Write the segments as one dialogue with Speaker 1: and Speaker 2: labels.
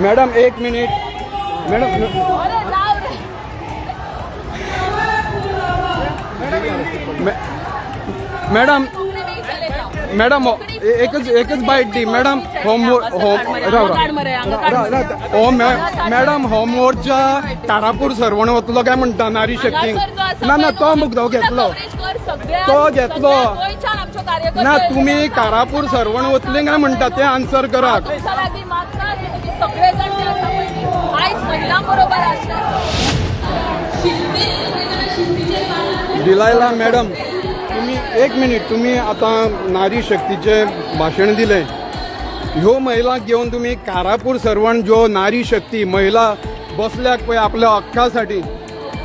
Speaker 1: Madam एक minute madam एकच bite दी madam madam हो मोर्चा तारापूर सरवण वतलो काय म्हणटा नारी शक्ती ना तो मुद्दो घेतलो ना तुम्ही कारापूर सरवण वतले काय म्हणटा ते आन्सर करात दिलायला मॅडम तुम्ही एक मिनिट तुम्ही आता नारी शक्तीचे भाषण दिले ह्यो महिला घेऊन तुम्ही कारापूर सरवण जो नारी शक्ती महिला बसल्याक पळय आपल्या हक्कासाठी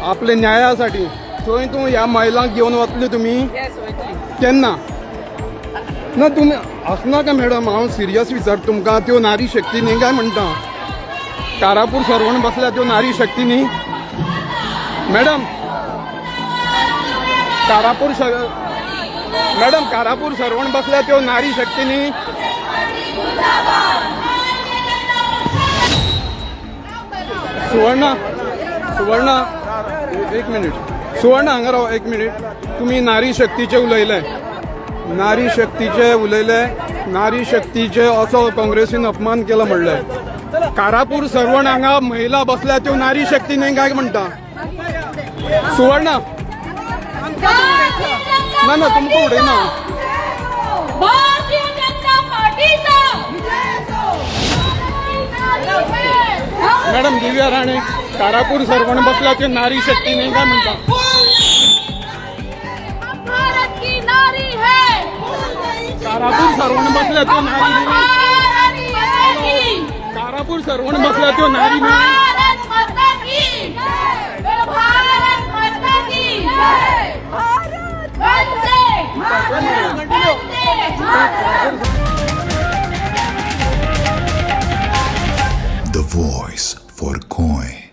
Speaker 1: आपल्या न्यायासाठी थंय तूं ह्या महिलांक घेऊन वतले तुम्ही केन्ना ना तुम्ही असना का मॅडम हांव सिरियस विचार तुमकां त्यो नारी शक्ती न्ही काय म्हणटा कारापूर सरवण बसल्या त्यो नारी शक्ती न्ही मॅडम कारापूर सरवण बसल्या त्यो नारी शक्ती न्ही सुवर्णा एक मिनिट सुवर्णा हांगा राव एक मिनिट तुम्ही नारी शक्तीचे उलयले नारी शक्तीचे असो काँग्रेसीन अपमान केला म्हणले कारापूर सरवण हांगा महिला बसल्या त्यो नारी शक्ती न्ही काय म्हणटा सुवर्णा ना तुमको उडयना मॅडम दिव्या राणे कारापूर सरवण बसल्या त्यो नारी शक्ती न्ही काय म्हणटा कारापूर सरवण बसल्या त्यो नारी कारापूर सरवण बसल्या त्यो नारी
Speaker 2: The voice for Coin.